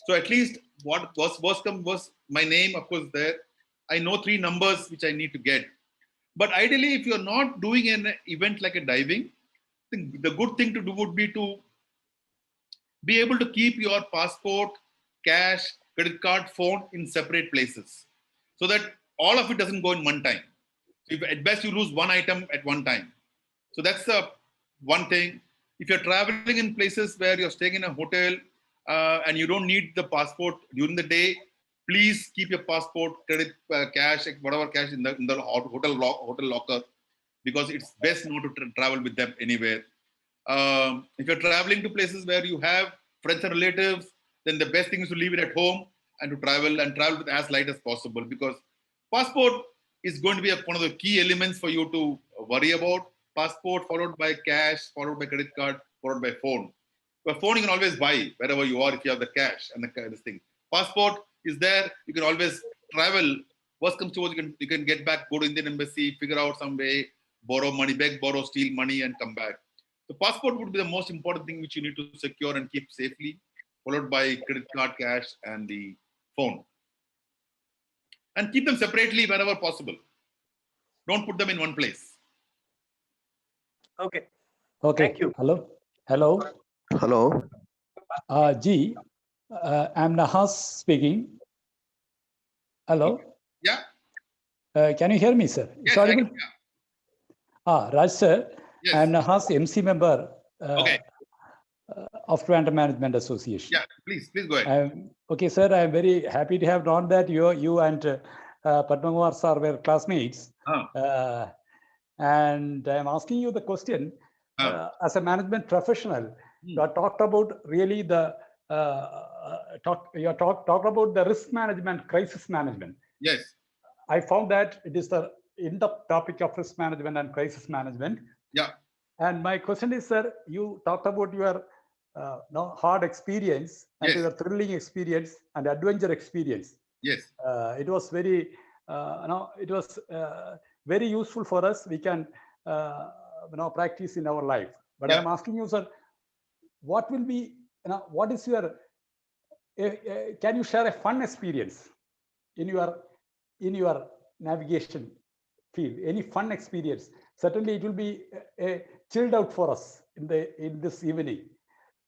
So at least what was my name, of course, there. I know 3 numbers which I need to get. But ideally, if you're not doing an event like a diving, I think the good thing to do would be to be able to keep your passport, cash, credit card, phone in separate places so that all of it doesn't go in one time. So if at best you lose one item at one time. So that's the one thing. If you're traveling in places where you're staying in a hotel and you don't need the passport during the day, please keep your passport, credit, cash, whatever cash in the hotel locker, because it's best not to travel with them anywhere. If you're traveling to places where you have friends and relatives, then the best thing is to leave it at home and to travel with as light as possible, because passport is going to be one of the key elements for you to worry about. Passport followed by cash, followed by credit card, followed by phone. But phone you can always buy wherever you are if you have the cash and this thing. Passport is there. You can always travel. Worst comes to worst, you can get back, go to Indian embassy, figure out some way, borrow money, beg, borrow, steal money, and come back. So passport would be the most important thing which you need to secure and keep safely, followed by credit card, cash, and the phone. And keep them separately wherever possible. Don't put them in one place. Okay. Okay. Thank you. Hello. Hello. Hello. G. I'm Nahas speaking. Hello. Yeah. Can you hear me, sir? Yes, Sorry. Raj sir. Yes. I'm Nahas, MC member Okay. of Trivandrum Management Association. Yeah, please go ahead. Okay, sir. I'm very happy to have known that you and Padma Kumar sir were classmates. And I'm asking you the question, as a management professional, you have talked about really the talked about the risk management, crisis management. Yes. I found that it is the in-depth topic of risk management and crisis management. Yeah. And my question is, sir, you talked about your hard experience and Yes. your thrilling experience and adventure experience. Yes. It was very, it was very useful for us. We can, practice in our life. But Yeah. I'm asking you, sir, what will be, what is your, can you share a fun experience in your navigation field? Any fun experience? Certainly, it will be chilled out for us in this evening.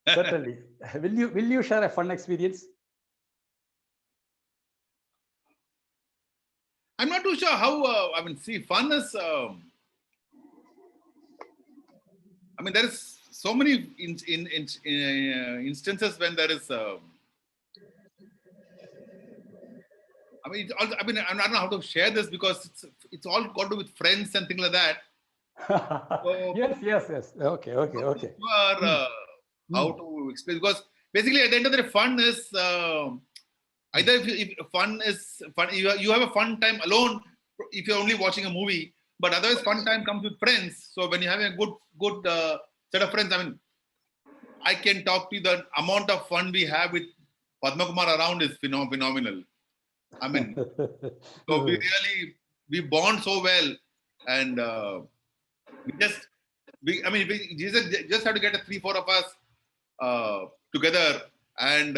Certainly, will you share a fun experience? I'm not too sure how. See, fun is. I mean, there is so many instances when there is. I mean, it's also, I mean, I don't know how to share this because it's all got to do with friends and things like that. Yes. Okay. Sure, how to explain, because basically at the end of the day, fun is either if fun is fun, you have a fun time alone if you're only watching a movie, but otherwise fun time comes with friends. So when you're having a good set of friends, I mean, I can talk to you, the amount of fun we have with Padma Kumar around is phenomenal. I mean, so we bond so well, and we just have to get a 3-4 of us together, and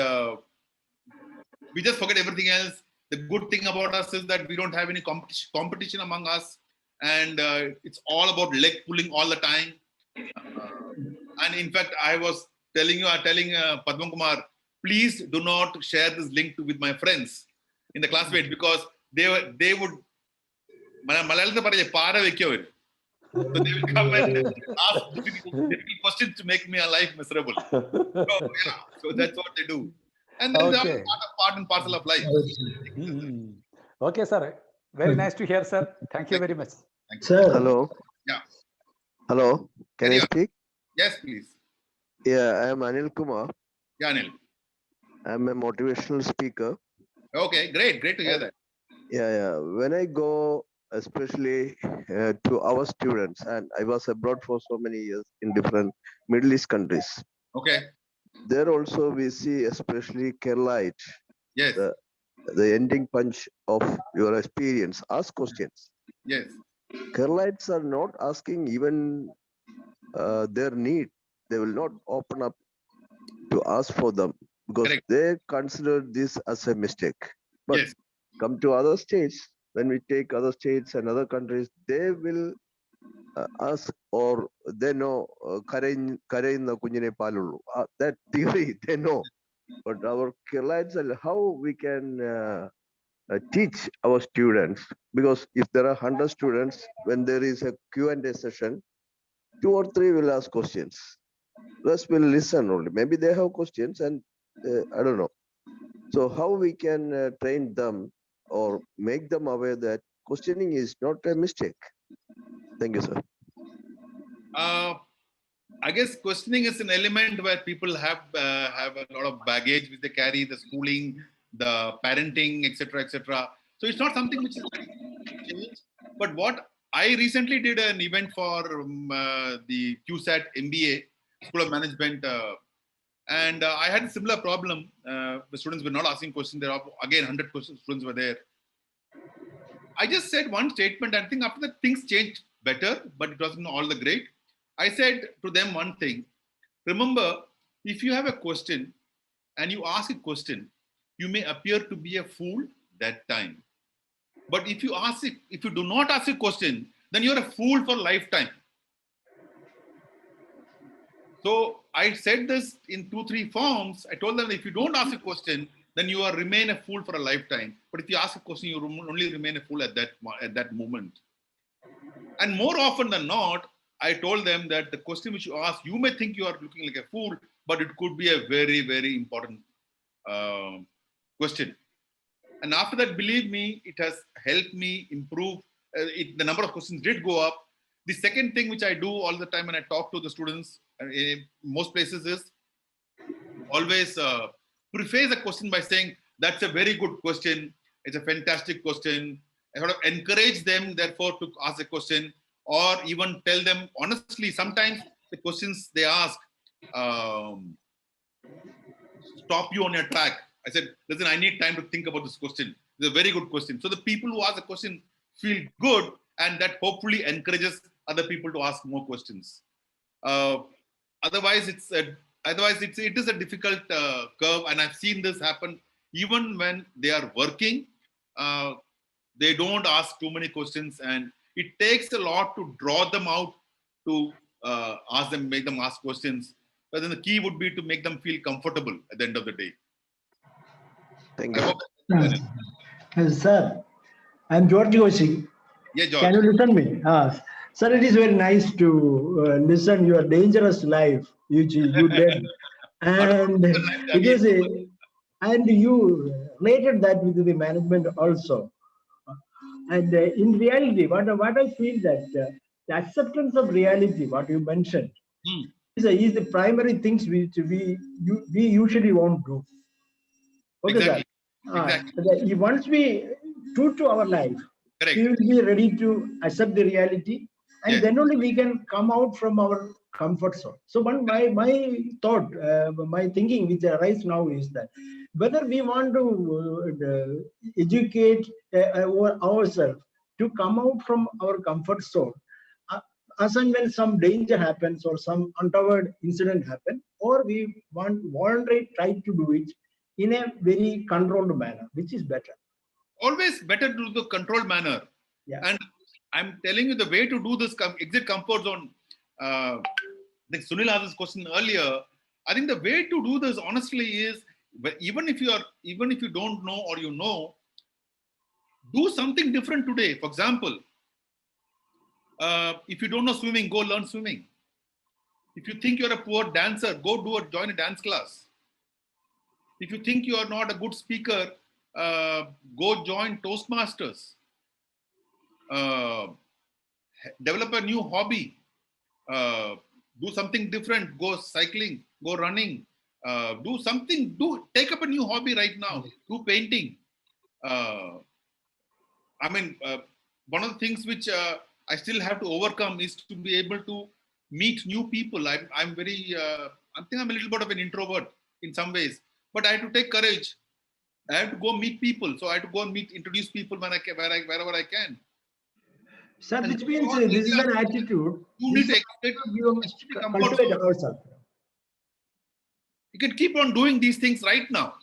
we just forget everything else. The good thing about us is that we don't have any competition among us, and it's all about leg pulling all the time. And in fact, I was telling Padma Kumar, please do not share this link with my friends in the classmates, because they would Malayalam paraya para vekkavar. So they will come and ask difficult questions to make my life miserable. So that's what they do. And then Okay. that's part and parcel of life. Okay, sir. Very nice to hear, sir. Thank you very much. Thank you. Sir. Hello. Yeah. Hello. Can I Yeah. speak? Yes, please. Yeah, I am Anil Kumar. Yeah, Anil. I'm a motivational speaker. Okay, great to hear that. Yeah. When I go, especially to our students, and I was abroad for so many years in different Middle East countries. Okay. There also we see, especially Keralite, Yes. the ending punch of your experience. Ask questions. Yes. Keralites are not asking even their need. They will not open up to ask for them because Correct. they consider this as a mistake. But Yes. come to other states, when we take other states and other countries, they will ask, or they know karayunna kunjine palullu. That theory they know. But our Keralites, how we can teach our students, because if there are 100 students, when there is a Q&A session, 2 or 3 will ask questions. Rest will listen only. Maybe they have questions, and I don't know. So how we can train them or make them aware that questioning is not a mistake? Thank you, sir. I guess questioning is an element where people have a lot of baggage which they carry, the schooling, the parenting, etc. So it's not something which is changed. But what I recently did an event for the QSAT MBA, School of Management, and I had a similar problem. The students were not asking questions. There are again 100 students were there. I just said one statement. I think after that things changed better, but it wasn't all the great. I said to them one thing. Remember, if you have a question and you ask a question, you may appear to be a fool that time. But if you do not ask a question, then you're a fool for lifetime. So I said this in 2-3 forms. I told them, if you don't ask a question, then you remain a fool for a lifetime. But if you ask a question, you only remain a fool at that moment. And more often than not, I told them that the question which you ask, you may think you are looking like a fool, but it could be a very, very important question. And after that, believe me, it has helped me improve. The number of questions did go up. The second thing which I do all the time when I talk to the students in most places is always preface a question by saying, that's a very good question. It's a fantastic question. I sort of encourage them, therefore, to ask a question, or even tell them honestly, sometimes the questions they ask stop you on your track. I said, listen, I need time to think about this question. It's a very good question. So the people who ask the question feel good, and that hopefully encourages other people to ask more questions. Otherwise, it is a difficult curve, and I've seen this happen even when they are working. They don't ask too many questions, and it takes a lot to draw them out to make them ask questions. But then the key would be to make them feel comfortable at the end of the day. Thank I you. hope Sir, I'm George Joshi. Yeah, George. Can you listen me? Sir, it is very nice to listen your dangerous life which you did, and because and you related that with the management also. And in reality, what I feel that the acceptance of reality, what you mentioned, is the primary things which we usually won't do. Okay, Exactly. sir. Exactly. Once we true to our life, Correct. we will be ready to accept the reality, and Yes. then only we can come out from our comfort zone. So my thought, my thinking which arises now is that whether we want to educate ourselves to come out from our comfort zone, as and when some danger happens or some untoward incident happen, or we want voluntarily try to do it in a very controlled manner, which is better. Always better to do the controlled manner. Yeah. And I'm telling you the way to do this exit comfort zone. Like Sunil asked this question earlier. I think the way to do this honestly is, even if you don't know or you know, do something different today. For example, if you don't know swimming, go learn swimming. If you think you're a poor dancer, go join a dance class. If you think you are not a good speaker, go join Toastmasters. Develop a new hobby. Do something different. Go cycling. Go running. Do something. Take up a new hobby right now. Do painting. One of the things which I still have to overcome is to be able to meet new people. I think I'm a little bit of an introvert in some ways, but I have to take courage. I have to go meet people. So I have to go and introduce people wherever I can. Sir, which means this is an attitude. You need to cultivate ourselves. You can keep on doing these things right now.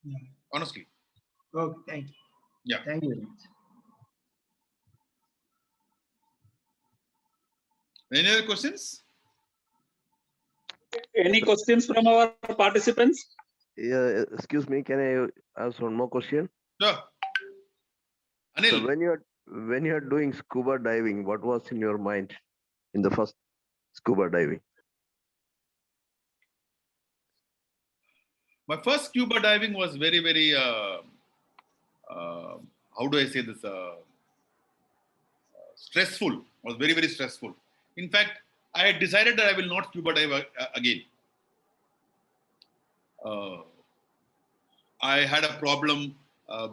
Yeah. Honestly. Oh, thank you. Yeah. Thank you very much. Any other questions? Any questions from our participants? Yeah, excuse me, can I ask one more question? Sure. Anil. So when you're doing scuba diving, what was in your mind in the first scuba diving? My first scuba diving was very, very, how do I say this? Stressful. It was very, very stressful. In fact, I had decided that I will not scuba dive again. I had a problem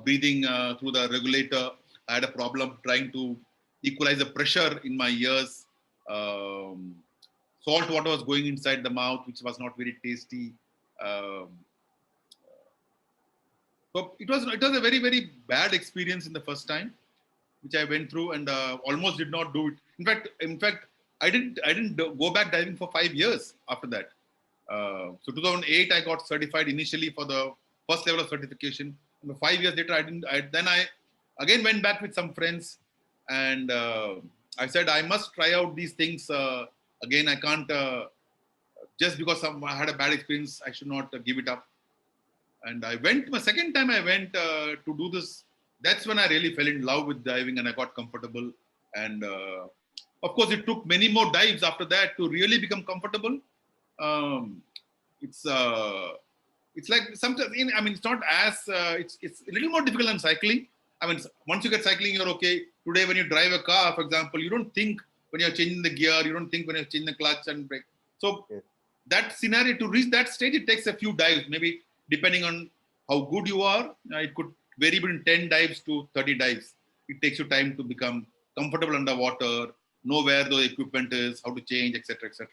breathing through the regulator. I had a problem trying to equalize the pressure in my ears. Salt water was going inside the mouth, which was not very tasty. So it was a very, very bad experience in the first time, which I went through, and almost did not do it. In fact, I didn't go back diving for 5 years after that. So 2008, I got certified initially for the first level of certification. And 5 years later, I again went back with some friends, and I said I must try out these things again. I can't just because I had a bad experience, I should not give it up. And I went, my second time I went to do this, that's when I really fell in love with diving and I got comfortable. And of course, it took many more dives after that to really become comfortable. It's like sometimes, it's not as, it's a little more difficult than cycling. Once you get cycling, you're okay. Today, when you drive a car, for example, you don't think when you're changing the gear, you don't think when you're changing the clutch and brake. So that scenario, to reach that stage, it takes a few dives, maybe depending on how good you are. It could vary between 10 dives to 30 dives. It takes you time to become comfortable underwater, know where the equipment is, how to change, etc., etc.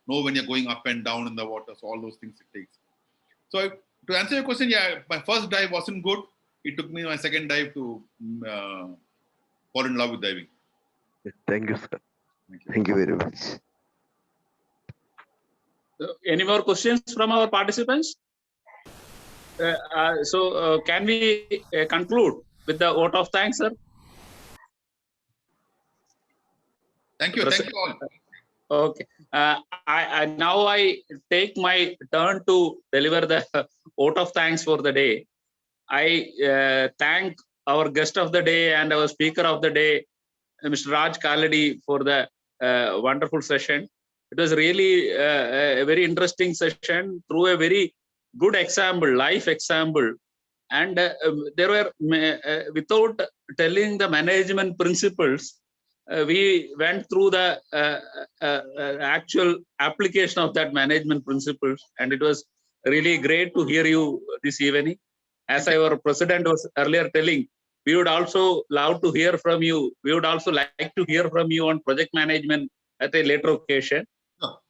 Know when you're going up and down in the water. So all those things it takes. So to answer your question, yeah, my first dive wasn't good. It took me my second dive to fall in love with diving. Thank you, sir. Thank you very much. Any more questions from our participants? Can we conclude with the vote of thanks, sir? Thank you. Thank you all. Okay. Now I take my turn to deliver the vote of thanks for the day. I thank our guest of the day and our speaker of the day, Mr. Raj Kaladi, for the wonderful session. It was really a very interesting session through a very good example, life example. And there were, without telling the management principles, we went through the actual application of that management principles. And it was really great to hear you this evening. As our president was earlier telling, we would also love to hear from you. We would also like to hear from you on project management at a later occasion.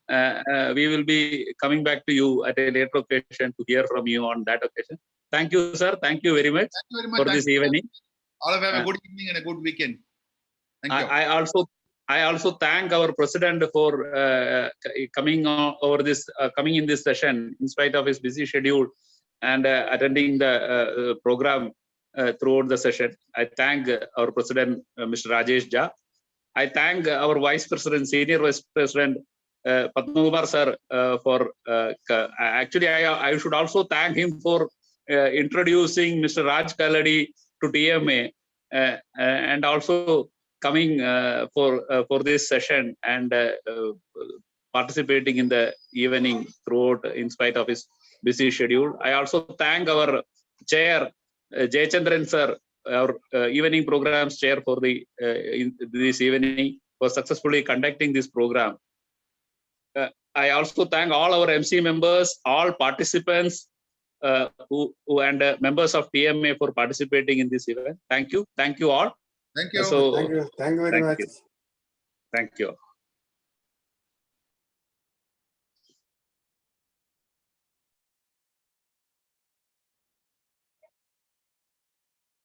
We will be coming back to you at a later occasion to hear from you on that occasion. Thank you, sir. Thank you very much, for this evening. All of you have a good evening and a good weekend. Thank you. I also thank our president for coming in this session in spite of his busy schedule and attending the program throughout the session. I thank our president, Mr. Rajesh Jha. I thank our vice president, senior vice president, Padma Kumar sir, for actually I should also thank him for introducing Mr. Raj Kaladi to TMA and also coming for this session and participating in the evening throughout in spite of his busy schedule. I also thank our chair, Jayachandran sir, our evening programs chair for this evening, for successfully conducting this program. I also thank all our MC members, all participants who and members of TMA for participating in this event. Thank you all. Thank you. So, Thank you very much. Thank you.